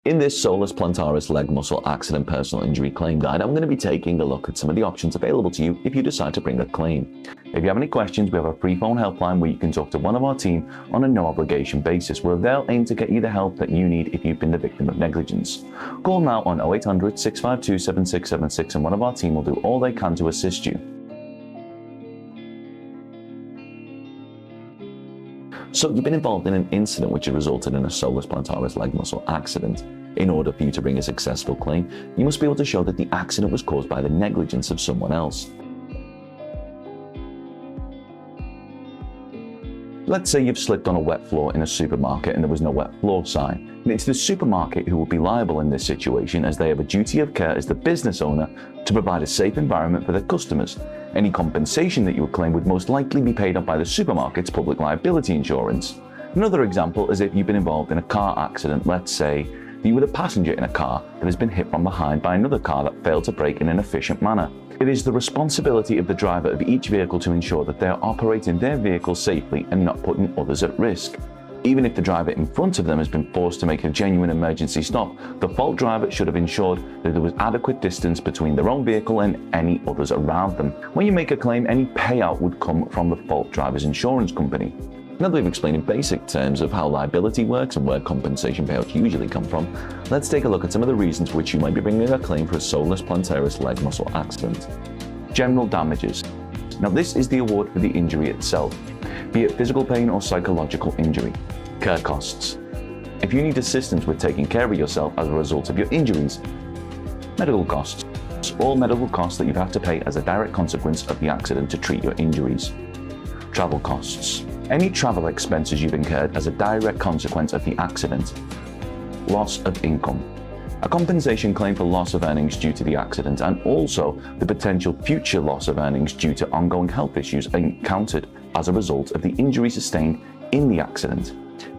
In this Soleus Plantaris leg muscle accident personal injury claim guide, I'm going to be taking a look at some of the options available to you if you decide to bring a claim. If you have any questions, we have a free phone helpline where you can talk to one of our team on a no obligation basis, where they'll aim to get you the help that you need if you've been the victim of negligence. Call now on 0800 652 7676 and one of our team will do all they can to assist you. So you've been involved in an incident which has resulted in a Soleus Plantaris leg muscle accident. In order for you to bring a successful claim, you must be able to show that the accident was caused by the negligence of someone else. Let's say you've slipped on a wet floor in a supermarket and there was no wet floor sign. And it's the supermarket who will be liable in this situation, as they have a duty of care as the business owner to provide a safe environment for their customers. Any compensation that you would claim would most likely be paid up by the supermarket's public liability insurance. Another example is if you've been involved in a car accident. Let's say you were the passenger in a car that has been hit from behind by another car that failed to brake in an efficient manner. It is the responsibility of the driver of each vehicle to ensure that they are operating their vehicle safely and not putting others at risk. Even if the driver in front of them has been forced to make a genuine emergency stop, the fault driver should have ensured that there was adequate distance between their own vehicle and any others around them. When you make a claim, any payout would come from the fault driver's insurance company. Now that we've explained in basic terms of how liability works and where compensation payouts usually come from, let's take a look at some of the reasons for which you might be bringing a claim for a Soleus Plantaris leg muscle accident. General damages. Now this is the award for the injury itself, be it physical pain or psychological injury. Care costs. If you need assistance with taking care of yourself as a result of your injuries. Medical costs. All medical costs that you'd have to pay as a direct consequence of the accident to treat your injuries. Travel costs. Any travel expenses you've incurred as a direct consequence of the accident. Loss of income. A compensation claim for loss of earnings due to the accident, and also the potential future loss of earnings due to ongoing health issues encountered as a result of the injury sustained in the accident.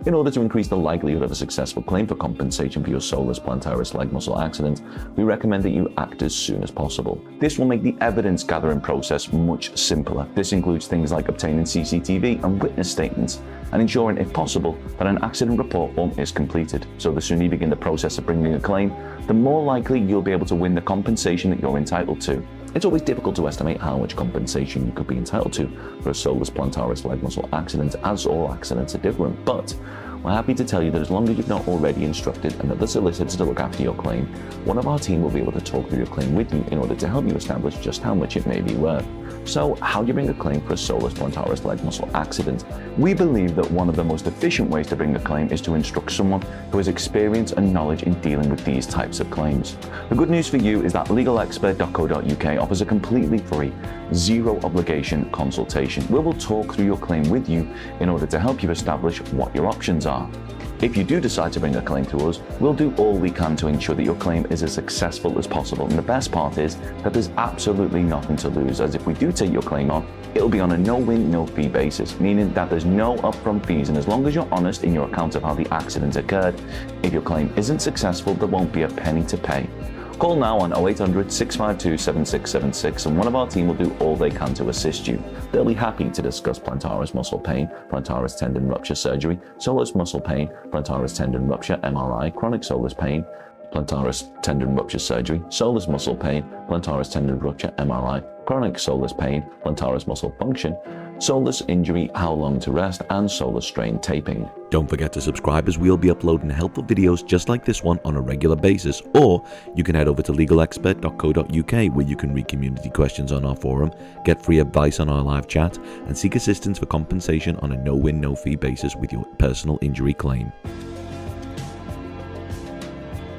In order to increase the likelihood of a successful claim for compensation for your Soleus Plantaris leg muscle accident, we recommend that you act as soon as possible. This will make the evidence gathering process much simpler. This includes things like obtaining CCTV and witness statements, and ensuring, if possible, that an accident report form is completed. So the sooner you begin the process of bringing a claim, the more likely you'll be able to win the compensation that you're entitled to. It's always difficult to estimate how much compensation you could be entitled to for a Soleus Plantaris leg muscle accident, as all accidents are different, but we're happy to tell you that as long as you've not already instructed another solicitor to look after your claim, one of our team will be able to talk through your claim with you in order to help you establish just how much it may be worth. So how do you bring a claim for a Soleus Plantaris leg muscle accident? We believe that one of the most efficient ways to bring a claim is to instruct someone who has experience and knowledge in dealing with these types of claims. The good news for you is that legalexpert.co.uk offers a completely free, zero obligation consultation where we'll talk through your claim with you in order to help you establish what your options are. If you do decide to bring a claim to us, we'll do all we can to ensure that your claim is as successful as possible. And the best part is that there's absolutely nothing to lose, as if we do take your claim on, it'll be on a no-win, no-fee basis, meaning that there's no upfront fees, and as long as you're honest in your account of how the accident occurred, if your claim isn't successful, there won't be a penny to pay. Call now on 0800 652 7676 and one of our team will do all they can to assist you. They'll be happy to discuss plantaris muscle pain, plantaris tendon rupture surgery, soleus muscle pain, plantaris tendon rupture MRI, chronic soleus pain, plantaris tendon rupture surgery, soleus muscle pain, plantaris tendon rupture MRI, chronic soleus pain, plantaris muscle function, soleus injury, how long to rest, and soleus strain taping. Don't forget to subscribe, as we'll be uploading helpful videos just like this one on a regular basis, or you can head over to legalexpert.co.uk where you can read community questions on our forum, get free advice on our live chat, and seek assistance for compensation on a no-win, no-fee basis with your personal injury claim.